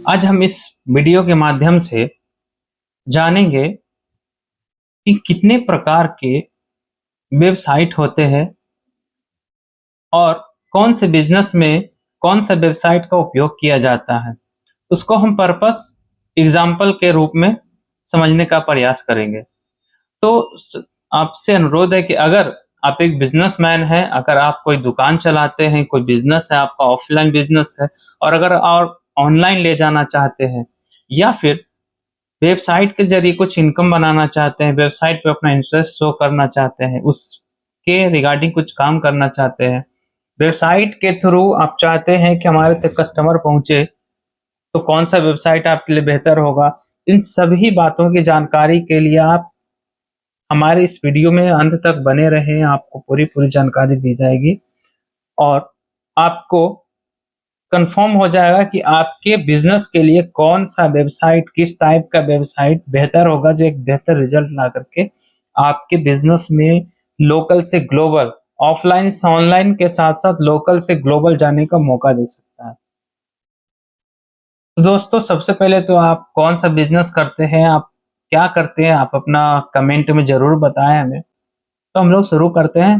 आज हम इस वीडियो के माध्यम से जानेंगे कि कितने प्रकार के वेबसाइट होते हैं और कौन से बिजनेस में कौन सा वेबसाइट का उपयोग किया जाता है। उसको हम पर्पस एग्जाम्पल के रूप में समझने का प्रयास करेंगे। तो आपसे अनुरोध है कि अगर आप एक बिजनेसमैन हैं, अगर आप कोई दुकान चलाते हैं, कोई बिजनेस है, आपका ऑफलाइन बिजनेस है, और अगर आप ऑनलाइन ले जाना चाहते हैं या फिर वेबसाइट के जरिए कुछ इनकम बनाना चाहते हैं, वेबसाइट पे अपना इंटरेस्ट शो करना चाहते हैं, उसके रिगार्डिंग कुछ काम करना चाहते हैं, वेबसाइट के थ्रू आप चाहते हैं कि हमारे तक कस्टमर पहुंचे, तो कौन सा वेबसाइट आपके लिए बेहतर होगा। इन सभी बातों की जानकारी के लिए आप हमारे इस वीडियो में अंत तक बने रहें। आपको पूरी जानकारी दी जाएगी और आपको कंफर्म हो जाएगा कि आपके बिजनेस के लिए कौन सा वेबसाइट, किस टाइप का वेबसाइट बेहतर होगा, जो एक बेहतर रिजल्ट ला करके आपके बिजनेस में लोकल से ग्लोबल, ऑफलाइन से ऑनलाइन के साथ साथ लोकल से ग्लोबल जाने का मौका दे सकता है। तो दोस्तों, सबसे पहले तो आप कौन सा बिजनेस करते हैं, आप क्या करते हैं, आप अपना कमेंट में जरूर बताएं हमें। तो हम लोग शुरू करते हैं।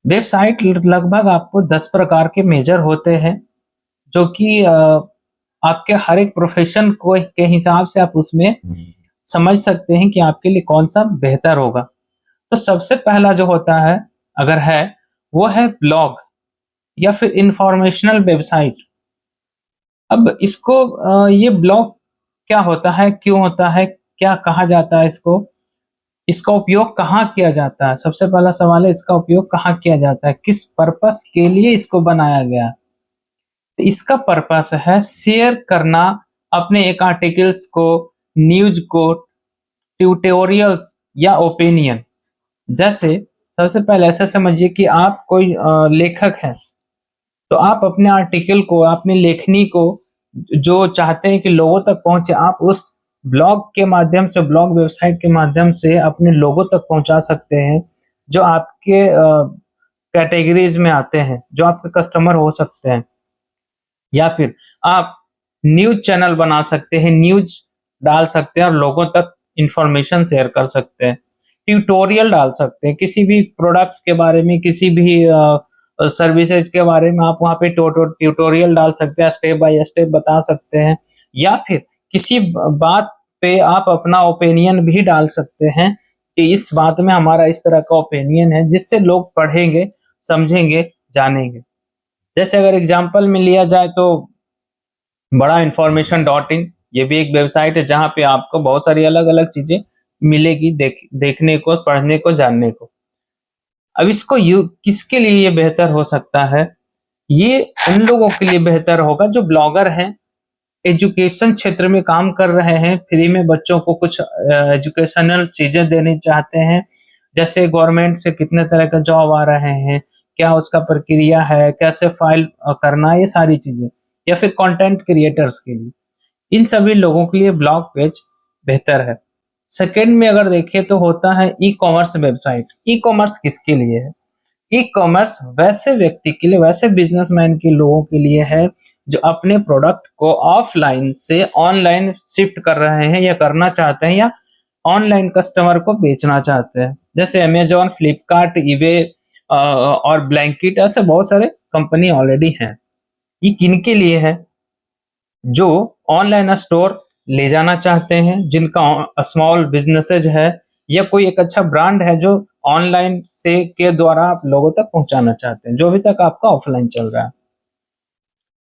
वेबसाइट लगभग आपको 10 प्रकार के मेजर होते हैं, जो कि आपके हर एक प्रोफेशन को के हिसाब से आप उसमें समझ सकते हैं कि आपके लिए कौन सा बेहतर होगा। तो सबसे पहला जो होता है, अगर है, वो है ब्लॉग या फिर इंफॉर्मेशनल वेबसाइट। अब इसको ये ब्लॉग क्या होता है, क्यों होता है, क्या कहा जाता है इसको, इसका उपयोग कहाँ किया जाता है। सबसे पहला सवाल है, इसका उपयोग कहाँ किया जाता है, किस पर्पस के लिए इसको बनाया गया। तो इसका पर्पस है शेयर करना अपने एक आर्टिकल्स को, न्यूज को, ट्यूटोरियल्स या ओपिनियन। जैसे सबसे पहले ऐसा समझिए कि आप कोई लेखक हैं, तो आप अपने आर्टिकल को, अपनी लेखनी को जो चाहते हैं कि लोगों तक पहुंचे, आप उस ब्लॉग के माध्यम से, ब्लॉग वेबसाइट के माध्यम से अपने लोगों तक पहुंचा सकते हैं, जो आपके कैटेगरीज में आते हैं, जो आपके कस्टमर हो सकते हैं। या फिर आप न्यूज चैनल बना सकते हैं, न्यूज डाल सकते हैं और लोगों तक इंफॉर्मेशन शेयर कर सकते हैं। ट्यूटोरियल डाल सकते हैं, किसी भी प्रोडक्ट्स के बारे में, किसी भी सर्विसेज के बारे में आप वहाँ पे ट्यूटोरियल डाल सकते हैं, स्टेप बाय स्टेप बता सकते हैं। या फिर किसी बात पे आप अपना ओपिनियन भी डाल सकते हैं कि इस बात में हमारा इस तरह का ओपिनियन है, जिससे लोग पढ़ेंगे, समझेंगे, जानेंगे। जैसे अगर एग्जाम्पल में लिया जाए तो बड़ा इन्फॉर्मेशन डॉट इन, ये भी एक वेबसाइट है जहाँ पे आपको बहुत सारी अलग अलग चीजें मिलेगी, देखने को, पढ़ने को, जानने को। अब इसको किसके लिए ये बेहतर हो सकता है, ये उन लोगों के लिए बेहतर होगा जो ब्लॉगर हैं, एजुकेशन क्षेत्र में काम कर रहे हैं, फ्री में बच्चों को कुछ एजुकेशनल चीजें देनी चाहते हैं। जैसे गवर्नमेंट से कितने तरह का जॉब आ रहे हैं, क्या उसका प्रक्रिया है, कैसे फाइल करना, ये सारी चीजें। या फिर कंटेंट क्रिएटर्स के लिए, इन सभी लोगों के लिए ब्लॉग पेज बेहतर है। सेकंड में अगर देखें तो होता है e commerce website. E commerce किसके लिए है? ई कॉमर्स वैसे व्यक्ति के लिए, वैसे बिजनेसमैन के लोगों के लिए है जो अपने प्रोडक्ट को ऑफलाइन से ऑनलाइन शिफ्ट कर रहे हैं या करना चाहते हैं, या ऑनलाइन कस्टमर को बेचना चाहते हैं। जैसे अमेजोन, फ्लिपकार्ट, ईबे और ब्लैंकिट, ऐसे बहुत सारे कंपनी ऑलरेडी हैं। ये किनके लिए है? जो ऑनलाइन स्टोर ले जाना चाहते हैं, जिनका स्मॉल बिजनेसेज है, या कोई एक अच्छा ब्रांड है जो ऑनलाइन से के द्वारा आप लोगों तक पहुंचाना चाहते हैं, जो अभी तक आपका ऑफलाइन चल रहा है।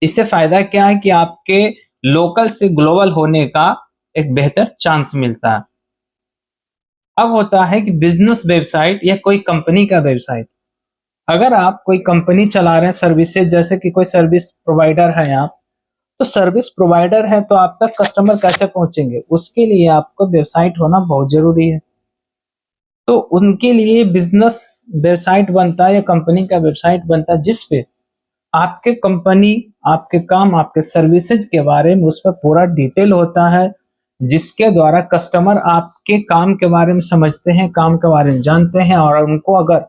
इससे फायदा क्या है कि आपके लोकल से ग्लोबल होने का एक बेहतर चांस मिलता है। अब होता है कि बिजनेस वेबसाइट या कोई कंपनी का वेबसाइट। अगर आप कोई कंपनी चला रहे हैं, सर्विसेज, जैसे कि कोई सर्विस प्रोवाइडर है आप, तो सर्विस प्रोवाइडर है तो आप तक कस्टमर कैसे पहुंचेंगे, उसके लिए आपको वेबसाइट होना बहुत जरूरी है। तो उनके लिए बिजनेस वेबसाइट बनता है या कंपनी का वेबसाइट बनता है, जिसपे आपके कंपनी, आपके काम, आपके सर्विसेज के बारे में उस पर पूरा डिटेल होता है, जिसके द्वारा कस्टमर आपके काम के बारे में समझते हैं, काम के बारे में जानते हैं, और उनको अगर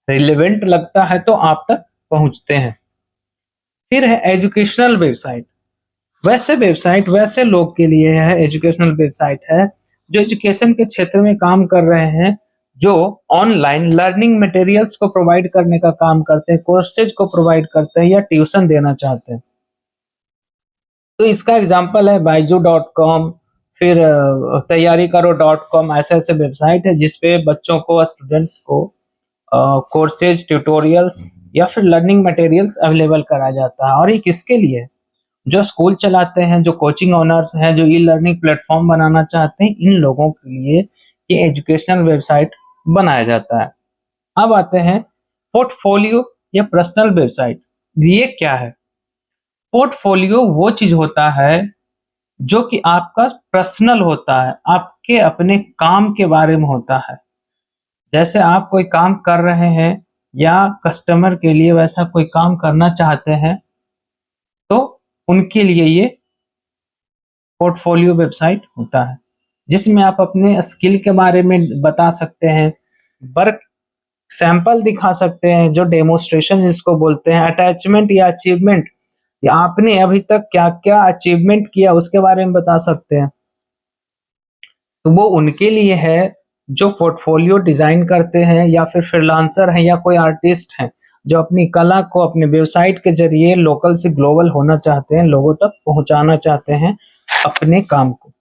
रिलेवेंट लगता है तो आप तक पहुंचते हैं। फिर है एजुकेशनल वेबसाइट, वैसे वेबसाइट वैसे लोग के लिए है, एजुकेशनल वेबसाइट है जो एजुकेशन के क्षेत्र में काम कर रहे हैं, जो ऑनलाइन लर्निंग मटेरियल्स को प्रोवाइड करने का काम करते हैं, कोर्सेज को प्रोवाइड करते हैं या ट्यूशन देना चाहते हैं। तो इसका एग्जांपल है बायजू.com, फिर तैयारी करो.com, ऐसे ऐसे वेबसाइट है जिसपे बच्चों को, स्टूडेंट्स को कोर्सेज, ट्यूटोरियल्स या फिर लर्निंग मटेरियल्स अवेलेबल कराया जाता है। और ये किसके लिए? जो स्कूल चलाते हैं, जो कोचिंग ओनर्स हैं, जो ई लर्निंग प्लेटफॉर्म बनाना चाहते हैं, इन लोगों के लिए ये एजुकेशनल वेबसाइट बनाया जाता है। अब आते हैं पोर्टफोलियो या पर्सनल वेबसाइट। ये क्या है? पोर्टफोलियो वो चीज होता है जो कि आपका पर्सनल होता है, आपके अपने काम के बारे में होता है। जैसे आप कोई काम कर रहे हैं या कस्टमर के लिए वैसा कोई काम करना चाहते हैं, तो उनके लिए ये पोर्टफोलियो वेबसाइट होता है, जिसमें आप अपने स्किल के बारे में बता सकते हैं, वर्क सैंपल दिखा सकते हैं, जो डेमोस्ट्रेशन जिसको बोलते हैं, अटैचमेंट या अचीवमेंट, या आपने अभी तक क्या क्या अचीवमेंट किया उसके बारे में बता सकते हैं। तो वो उनके लिए है जो पोर्टफोलियो डिजाइन करते हैं, या फिर फ्रीलांसर हैं, या कोई आर्टिस्ट हैं जो अपनी कला को अपने वेबसाइट के जरिए लोकल से ग्लोबल होना चाहते हैं, लोगों तक पहुंचाना चाहते हैं अपने काम को।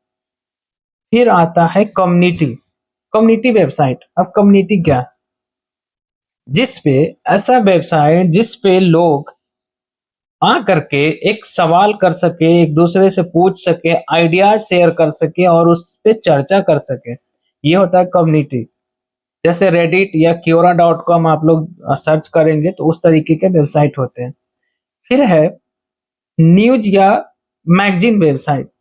फिर आता है कम्युनिटी, कम्युनिटी वेबसाइट। अब कम्युनिटी क्या? जिसपे ऐसा वेबसाइट जिसपे लोग आ करके एक सवाल कर सके, एक दूसरे से पूछ सके, आइडियाज शेयर कर सके और उस पे चर्चा कर सके, ये होता है कम्युनिटी। जैसे रेडिट या क्योरा.com आप लोग सर्च करेंगे तो उस तरीके के वेबसाइट होते हैं। फिर है न्यूज या मैगजीन वेबसाइट।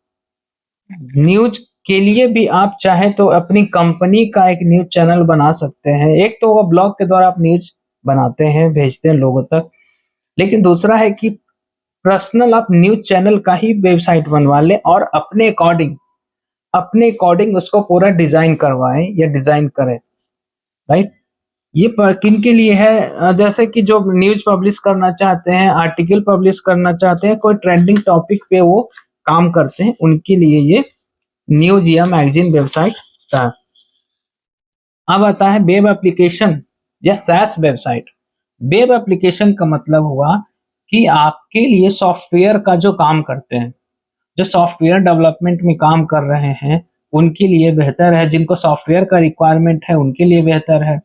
न्यूज के लिए भी आप चाहे तो अपनी कंपनी का एक न्यूज चैनल बना सकते हैं। एक तो वो ब्लॉग के द्वारा आप न्यूज बनाते हैं, भेजते हैं लोगों तक, लेकिन दूसरा है कि पर्सनल आप न्यूज चैनल का ही वेबसाइट बनवा लें और अपने अकॉर्डिंग उसको पूरा डिजाइन करवाएं या डिजाइन करें, राइट। ये किन के लिए है? जैसे कि जो न्यूज पब्लिश करना चाहते हैं, आर्टिकल पब्लिश करना चाहते हैं, कोई ट्रेंडिंग टॉपिक पे वो काम करते हैं, उनके लिए ये न्यूज या मैगजीन वेबसाइट था। अब आता है वेब एप्लीकेशन या SaaS वेबसाइट। वेब एप्लीकेशन का मतलब हुआ कि आपके लिए सॉफ्टवेयर का जो काम करते हैं, जो सॉफ्टवेयर डेवलपमेंट में काम कर रहे हैं, उनके लिए बेहतर है। जिनको सॉफ्टवेयर का रिक्वायरमेंट है उनके लिए बेहतर है।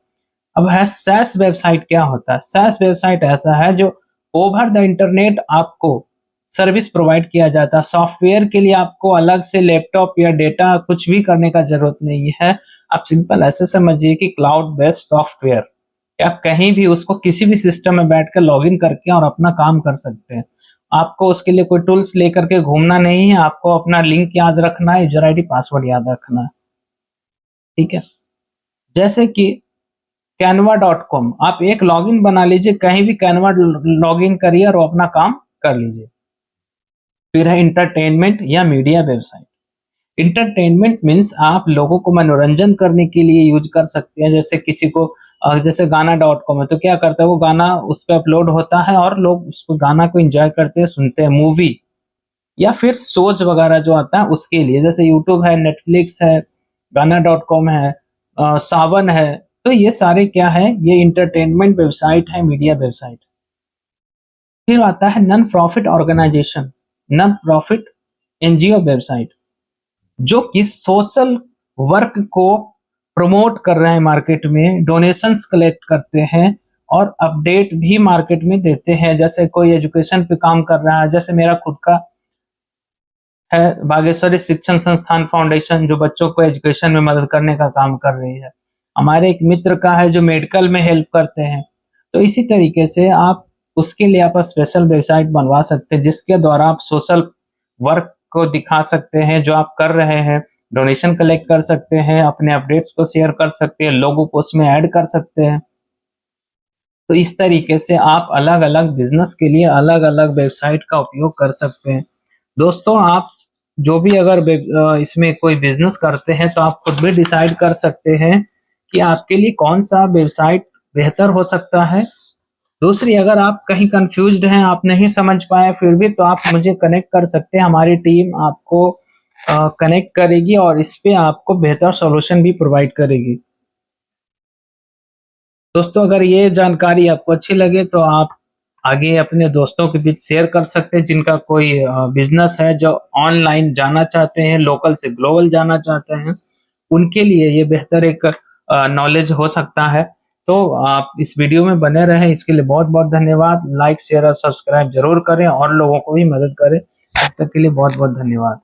अब है SaaS वेबसाइट। क्या होता है? SaaS वेबसाइट ऐसा है जो ओवर द इंटरनेट आपको सर्विस प्रोवाइड किया जाता है। सॉफ्टवेयर के लिए आपको अलग से लैपटॉप या डेटा कुछ भी करने का जरूरत नहीं है। आप सिंपल ऐसे समझिए कि क्लाउड बेस्ड सॉफ्टवेयर, आप कहीं भी उसको किसी भी सिस्टम में बैठकर लॉगिन करके और अपना काम कर सकते हैं। आपको उसके लिए कोई टूल्स लेकर के घूमना नहीं है, आपको अपना लिंक याद रखना है, यूजर आईडी पासवर्ड याद रखना है, ठीक है। जैसे कि canva.com, आप एक लॉगिन बना लीजिए, कहीं भी कैनवा लॉगिन करिए और अपना काम कर लीजिए। फिर है इंटरटेनमेंट या मीडिया वेबसाइट। इंटरटेनमेंट मीन्स आप लोगों को मनोरंजन करने के लिए यूज कर सकते हैं। जैसे किसी को जैसे गाना.com है, तो क्या करता है, वो गाना उस पर अपलोड होता है और लोग उसको गाना को एंजॉय करते हैं, सुनते हैं। मूवी या फिर शोज वगैरह जो आता है उसके लिए, जैसे यूट्यूब है, नेटफ्लिक्स है, गाना.com है, सावन है, तो ये सारे क्या है, ये इंटरटेनमेंट वेबसाइट है, मीडिया वेबसाइट। फिर आता है non profit organisation, non profit NGO website, जो कि सोशल वर्क को प्रमोट कर रहे हैं, मार्केट में डोनेशंस कलेक्ट करते हैं और अपडेट भी मार्केट में देते हैं। जैसे कोई एजुकेशन पे काम कर रहा है, जैसे मेरा खुद का है बागेश्वरी शिक्षण संस्थान फाउंडेशन, जो बच्चों को एजुकेशन में मदद करने का काम कर रही है। हमारे एक मित्र का है जो मेडिकल में हेल्प करते हैं। तो इसी तरीके से आप उसके लिए आप स्पेशल वेबसाइट बनवा सकते हैं, जिसके द्वारा आप सोशल वर्क को दिखा सकते हैं जो आप कर रहे हैं, डोनेशन कलेक्ट कर सकते हैं, अपने अपडेट्स को शेयर कर सकते हैं, लोगों को उसमें ऐड कर सकते हैं। तो इस तरीके से आप अलग अलग बिजनेस के लिए अलग अलग वेबसाइट का उपयोग कर सकते हैं। दोस्तों, आप जो भी अगर इसमें कोई बिजनेस करते हैं तो आप खुद भी डिसाइड कर सकते हैं कि आपके लिए कौन सा वेबसाइट बेहतर हो सकता है दूसरी, अगर आप कहीं कंफ्यूज्ड हैं, आप नहीं समझ पाए फिर भी, तो आप मुझे कनेक्ट कर सकते हैं। हमारी टीम आपको कनेक्ट करेगी और इस पे आपको बेहतर सॉल्यूशन भी प्रोवाइड करेगी। दोस्तों, अगर ये जानकारी आपको अच्छी लगे तो आप आगे अपने दोस्तों के बीच शेयर कर सकते हैं, जिनका कोई बिजनेस है, जो ऑनलाइन जाना चाहते हैं, लोकल से ग्लोबल जाना चाहते हैं, उनके लिए ये बेहतर एक नॉलेज हो सकता है। तो आप इस वीडियो में बने रहें, इसके लिए बहुत बहुत धन्यवाद। लाइक शेयर और सब्सक्राइब जरूर करें और लोगों को भी मदद करें। तब तक के लिए बहुत बहुत धन्यवाद।